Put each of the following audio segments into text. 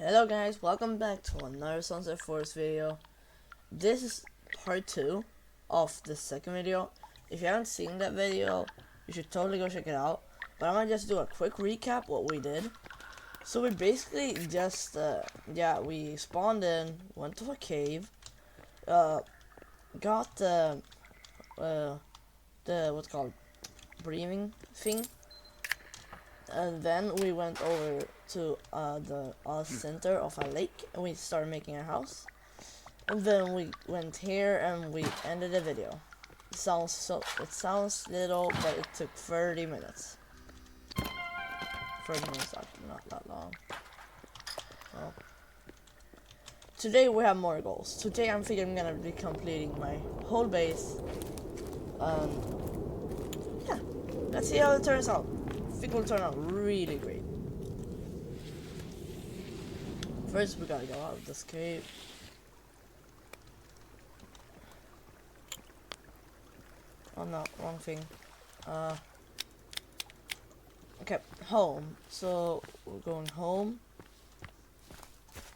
Hello guys, welcome back to another Sunset Forest video. This is part 2 of the second video. If you haven't seen that video, you should totally go check it out. But I'm gonna just do a quick recap what we did. So we basically just, we spawned in, went to a cave, got the what's called, breathing thing. And then we went over to the center of a lake and we started making our house. And then we went here and we ended the video. It sounds little, but it took 30 minutes. 30 minutes, actually not that long. Well, today we have more goals. Today I'm thinking I'm gonna be completing my whole base. Yeah, let's see how it turns out. I think will turn out really great. First we gotta go out of this cave. Oh no, wrong thing. Okay, home. So we're going home.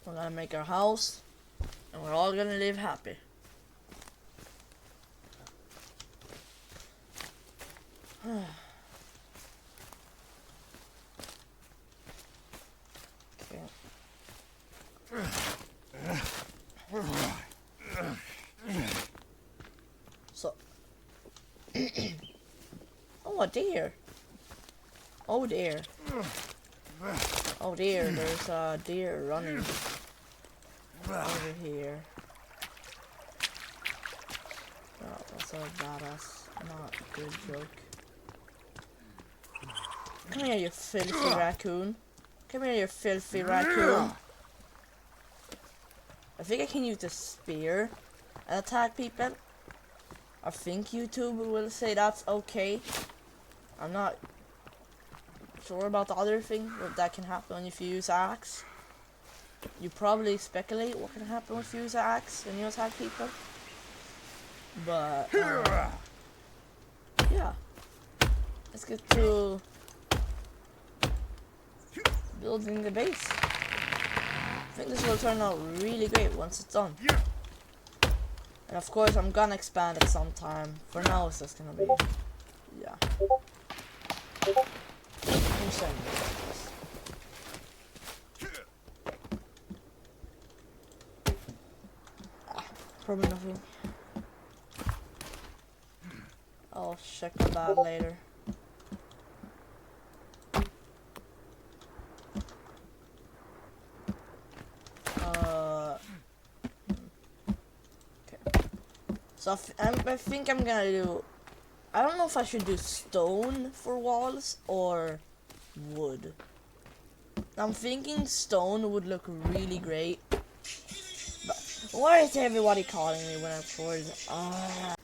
We're gonna make our house and we're all gonna live happy. So, oh, a deer. Oh dear. Oh dear, there's a deer running over here. Oh, that's a badass, not good joke. Come here, you filthy raccoon. Come here, you filthy raccoon. I think I can use the spear and attack people. I think YouTube will say that's okay. I'm not sure about the other thing that can happen if you use axe. You probably speculate what can happen if you use axe when you attack people. But yeah, let's get to building the base. I think this will turn out really great once it's done. And of course I'm gonna expand at some time. For now it's just gonna be, yeah. Probably nothing. I'll check on that later. So I think I'm gonna do, I don't know if I should do stone for walls or wood. I'm thinking stone would look really great. But why is everybody calling me when I'm recording?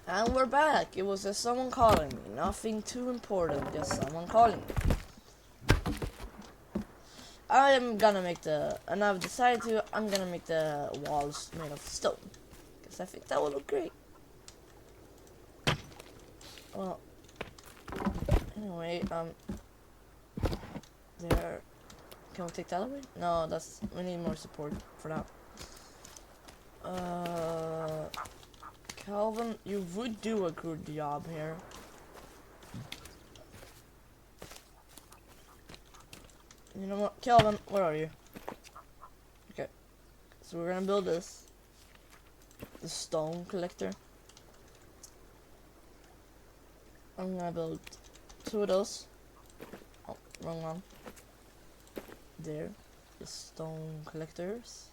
And we're back. It was just someone calling me. Nothing too important, just someone calling me. I am gonna make and I've decided I'm gonna make the walls made of stone. Because I think that will look great. Well, anyway, there. Can we take that away? No, we need more support for that. Calvin, you would do a good job here. You know what, Calvin, where are you? Okay, so we're gonna build the stone collector. I'm gonna build 2 of those. Oh, wrong one. There, the stone collectors.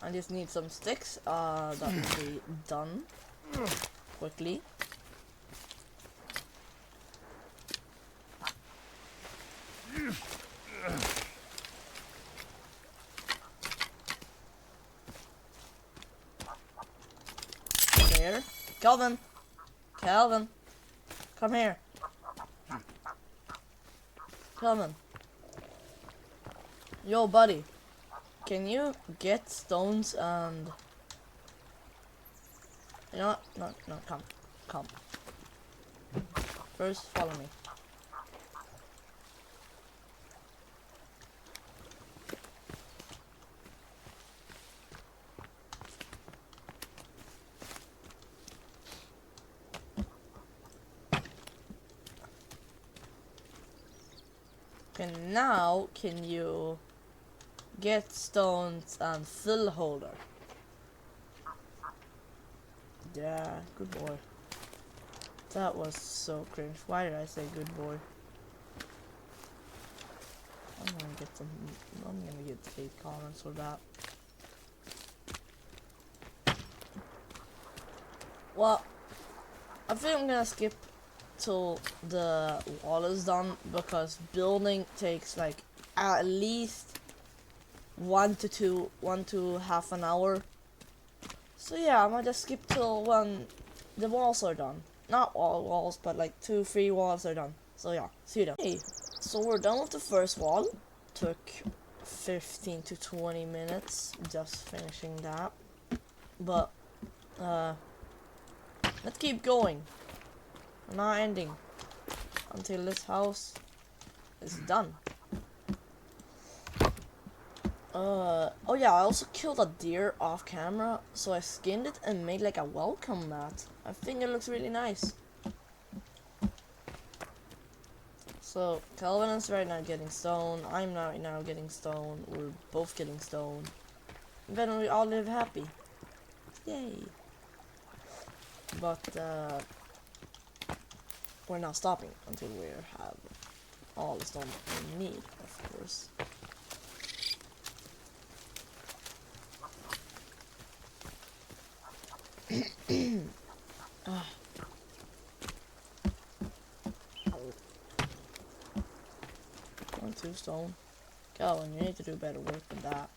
I just need some sticks. That will be done quickly. There. Calvin! Calvin! Come here. Calvin. Yo, buddy. Can you get stones and... You know what? No, come. First, follow me. Okay, now can you get stones and fill holder? Yeah, good boy. That was so cringe. Why did I say good boy? I'm gonna get 8 comments for that. Well, I think I'm gonna skip till the wall is done because building takes like at least 1 to half an hour. So yeah, I might just skip till when the walls are done. Not all walls, but like 2-3 walls are done. So yeah, see you then. Hey, so we're done with the first wall. Took 15 to 20 minutes just finishing that. But let's keep going. We're not ending until this house is done. Oh yeah, I also killed a deer off camera, so I skinned it and made like a welcome mat. I think it looks really nice. So Calvin is right now getting stone, I'm right now getting stone, we're both getting stone. And then we all live happy. Yay. But we're not stopping until we have all the stone we need, of course. Ah. 2 stone. Calvin, you need to do better work than that.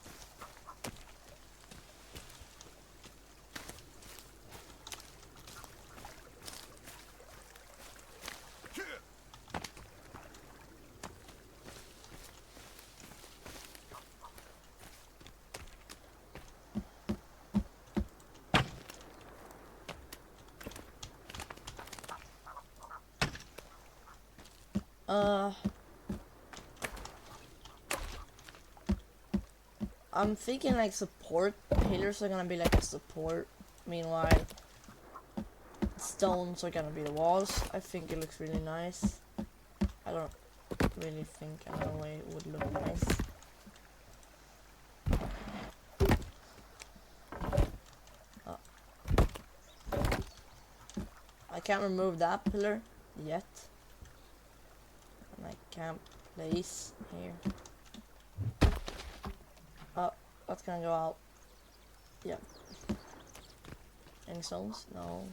I'm thinking like support pillars are gonna be like a support. Meanwhile, stones are gonna be the walls. I think it looks really nice. I don't really think another way it would look nice. I can't remove that pillar yet. And I can't place here. Oh, that's gonna go out. Yep. Any stones? No.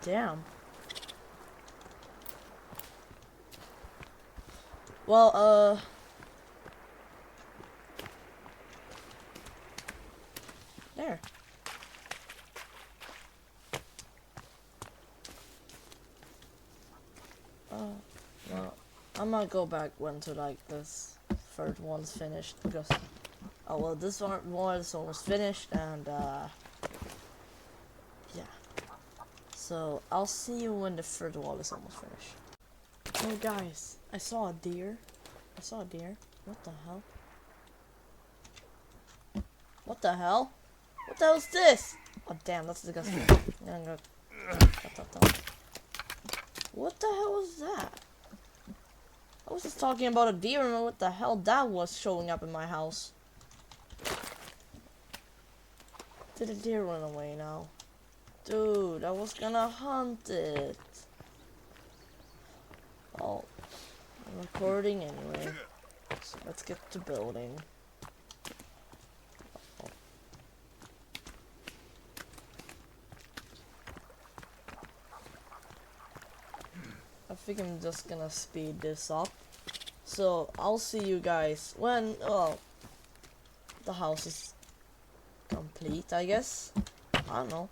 Damn. Well, there. Well, I might go back when to like this third one's finished because oh well, this one is almost finished and yeah. So I'll see you when the third wall is almost finished. Oh guys, I saw a deer. What the hell? What the hell? What the hell is this? Oh damn, that's disgusting. What the hell was that? I was just talking about a deer and what the hell that was showing up in my house. Did the deer run away now? Dude, I was gonna hunt it. Oh, I'm recording anyway. So let's get to building. I think I'm just gonna speed this up. So I'll see you guys when the house is complete, I guess. I don't know.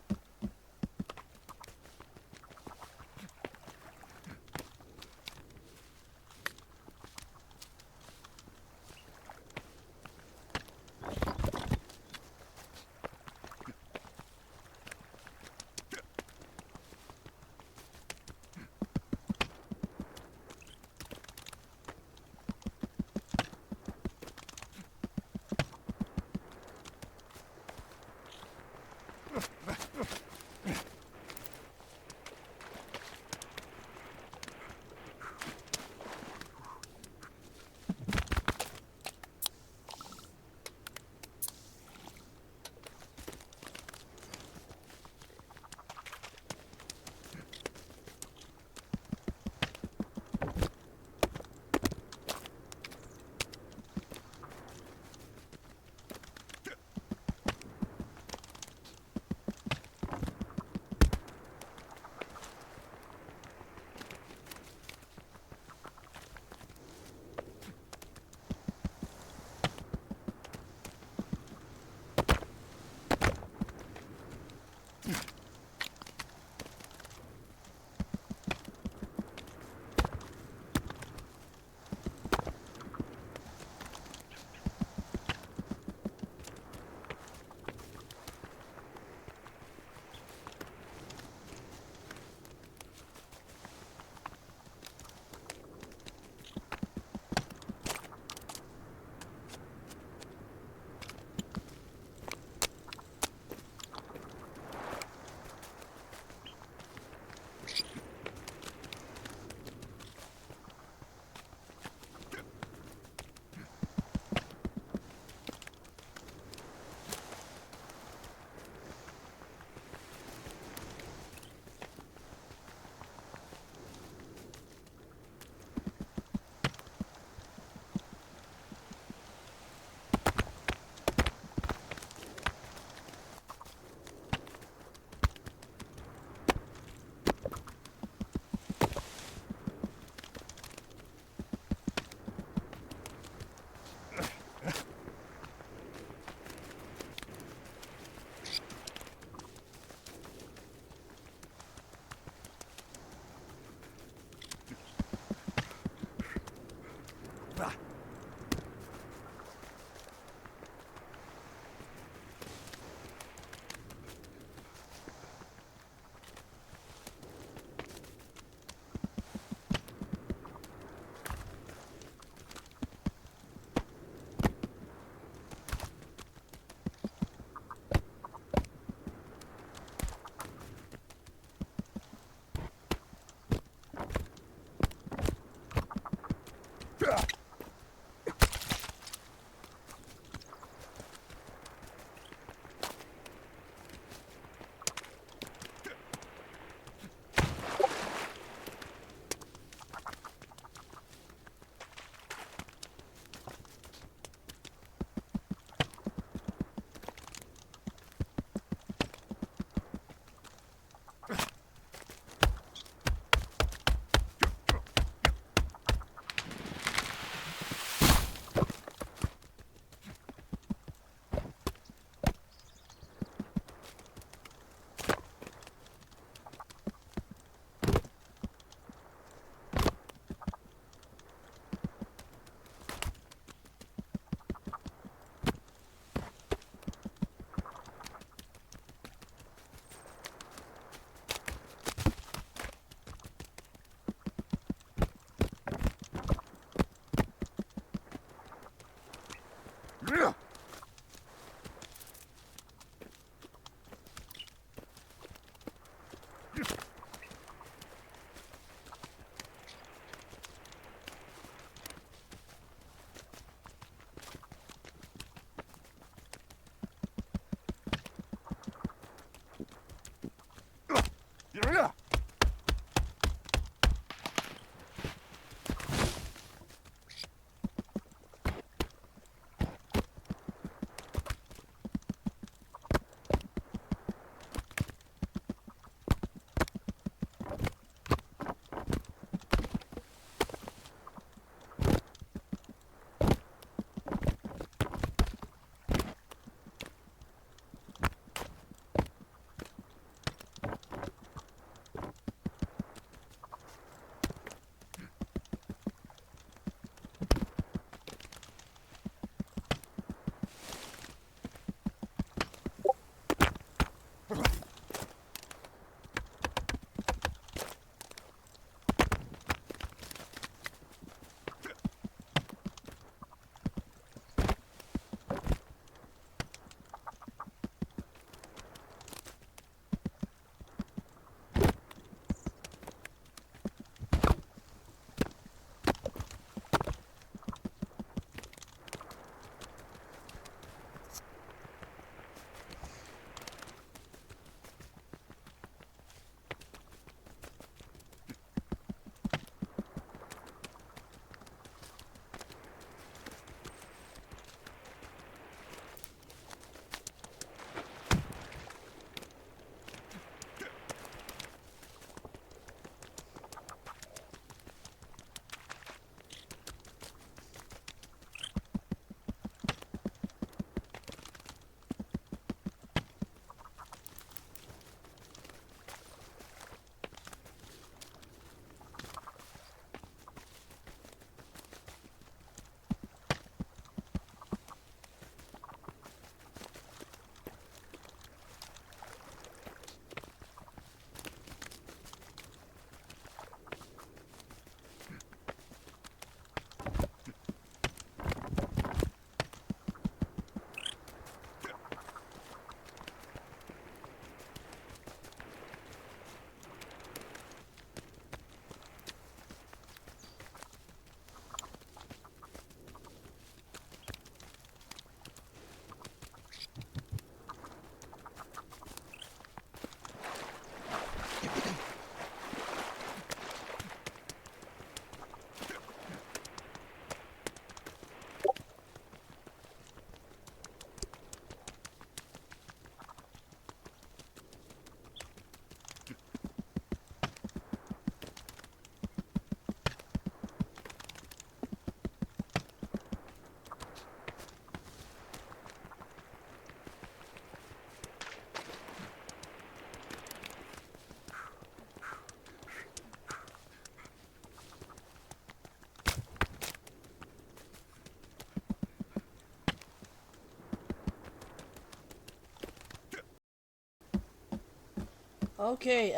Okay,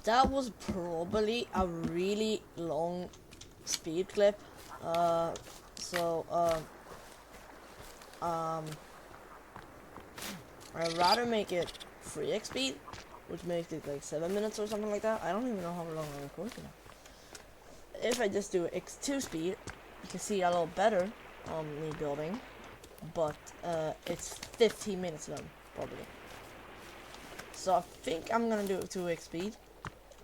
that was probably a really long speed clip. Uh, so, I'd rather make it 3x speed, which makes it like 7 minutes or something like that. I don't even know how long I'm recording now. If I just do x2 speed, you can see a little better on me building, but it's 15 minutes long, probably. So I think I'm gonna do it 2x speed,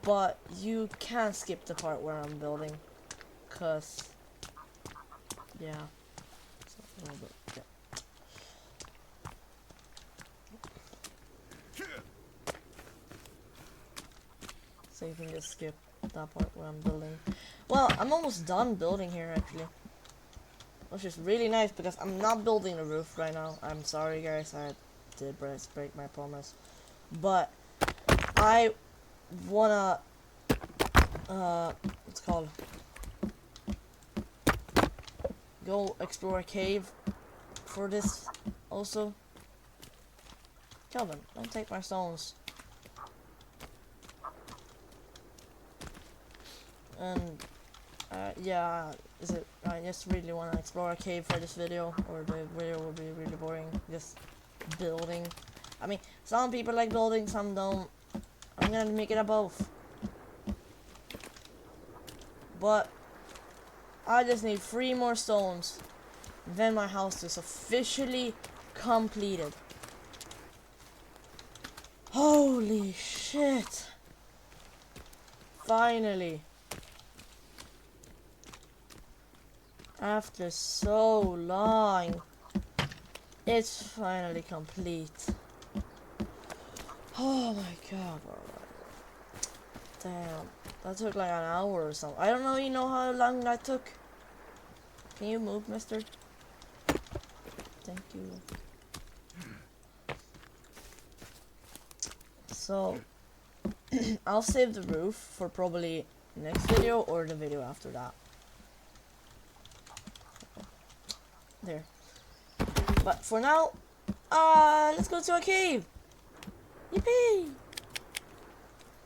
but you can skip the part where I'm building, cause yeah, so a little bit, yeah. So you can just skip that part where I'm building. Well, I'm almost done building here actually, which is really nice because I'm not building the roof right now. I'm sorry guys, I did break my promise, but I wanna what's it called, go explore a cave for this also. Kelvin, don't take my stones. And yeah, I just really want to explore a cave for this video, or the video will be really boring just building. I mean, some people like building, some don't. I'm gonna make it a both, but I just need 3 more stones, then my house is officially completed. Holy shit, finally. After so long, it's finally complete. Oh my god, alright. Damn, that took like an hour or something. I don't know, you know how long that took? Can you move, mister? Thank you. So, I'll save the roof for probably next video or the video after that. There. But for now, let's go to a cave. Yippee!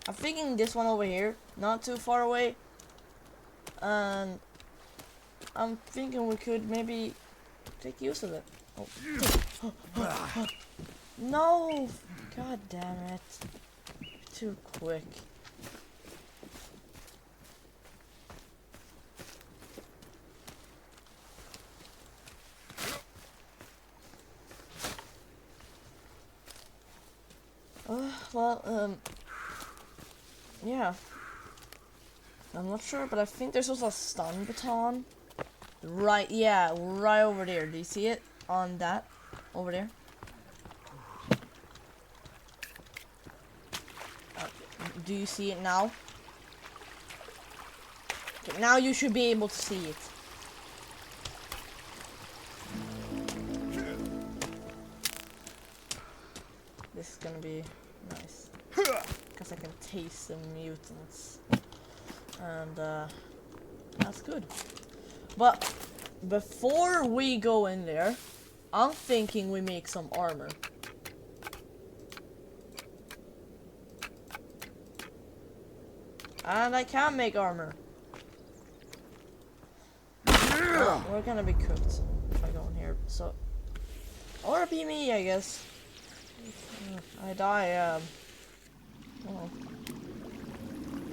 I'm thinking this one over here, not too far away. And I'm thinking we could maybe take use of it. Oh. No! God damn it. Too quick. Well, yeah. I'm not sure, but I think there's also a stun baton. Right, yeah, right over there. Do you see it? On that? Over there? Do you see it now? Okay, now you should be able to see it. This is gonna be nice. Because I can taste the mutants. And that's good. But before we go in there, I'm thinking we make some armor. And I can make armor. Well, we're gonna be cooked if I go in here, so... Or be me, I guess. I die, well...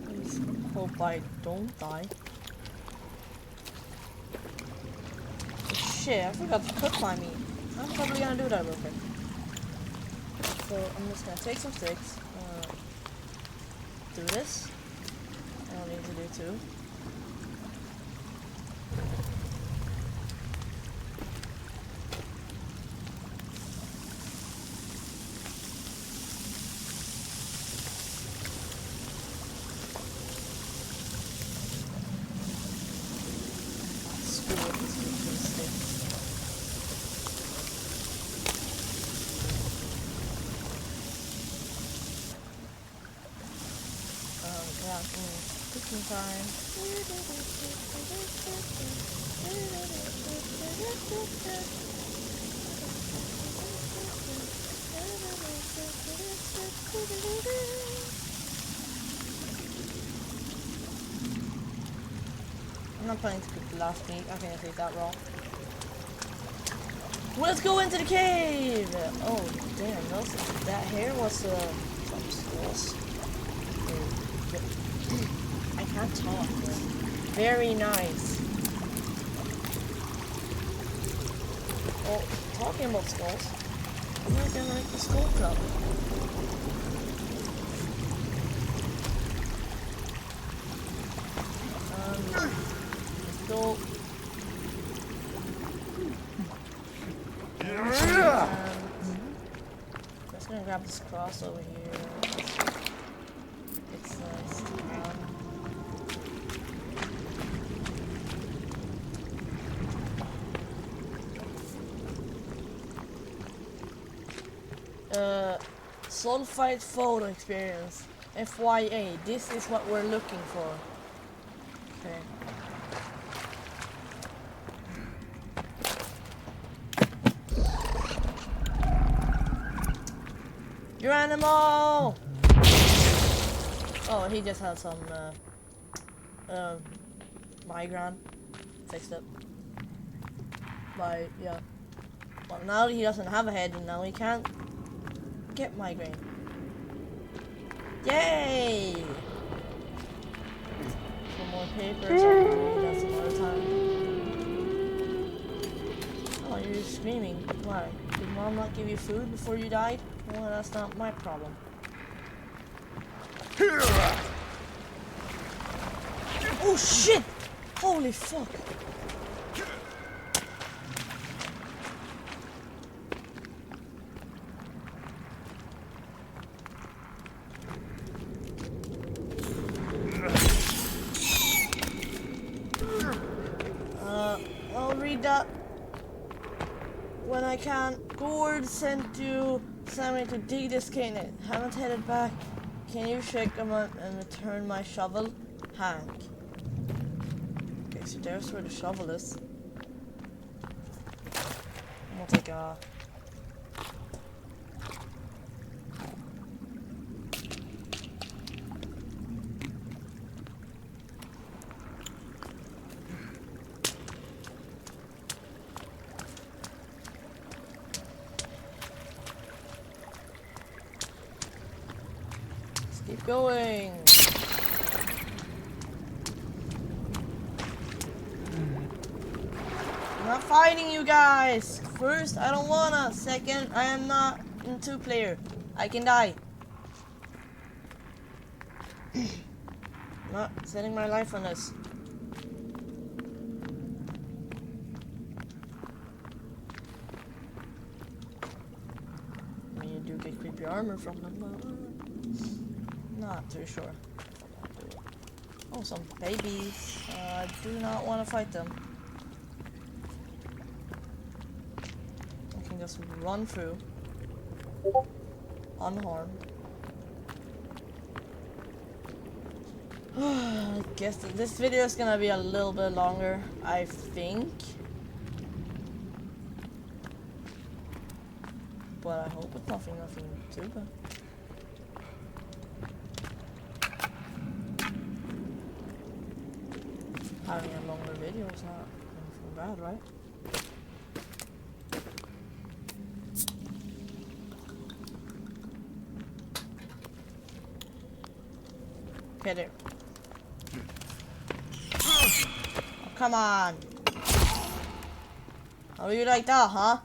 Please hope I don't die. Shit, I forgot to cook my meat. I'm probably gonna do that real quick. So, I'm just gonna take some sticks. Do this. I don't need to do two. Screw it, let's keep these sticks. Yeah, cooking time. not planning to cook the last meat. I think I take that raw. Let's go into the cave! Oh, damn, that here was some sauce. I can't talk. Very nice. Oh, talking about skulls, I'm gonna make the skull club. Let's go. Just gonna grab this cross over here. It's nice. Sulfite photo experience. FYA, this is what we're looking for. Okay. Your animal! Oh, he just had some migraine. Fixed it. Yeah. Well, now that he doesn't have a head, and now he can't get migraine. Yay! Some more papers. That's another time. Oh, you're screaming. Why? Did mom not give you food before you died? Well, that's not my problem. Oh shit! Holy fuck! I'll read that when I can. Gord sent me to dig this cave. Haven't headed back. Can you check them out and return my shovel? Hank. Okay, so there's where the shovel is. I'm gonna take a... Keep going. I'm not fighting you guys. First, I don't wanna. Second, I am not in two-player. I can die. I'm not setting my life on this. I mean, you do get creepy armor from them, but not too sure. Oh, some babies. I do not want to fight them. I can just run through. Unharmed. I guess this video is gonna be a little bit longer, I think. But I hope it's nothing too bad. Having a longer video is not anything bad, right? Okay, there. Oh, come on. How do you like that, huh?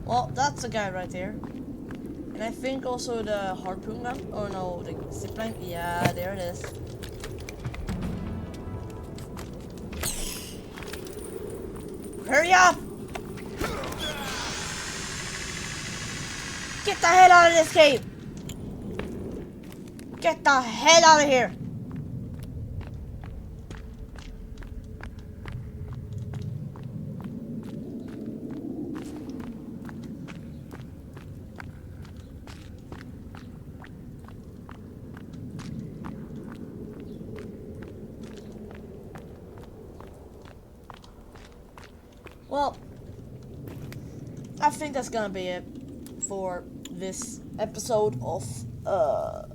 Well, that's a guy right there. And I think also the harpoon gun. Oh no, the zipline. Yeah, there it is. Hurry up! Get the hell out of this cave! Get the hell out of here! I think that's gonna be it for this episode of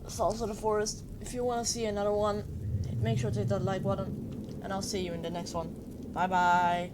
Songs of the Forest. If you want to see another one, make sure to hit that like button, and I'll see you in the next one. Bye bye.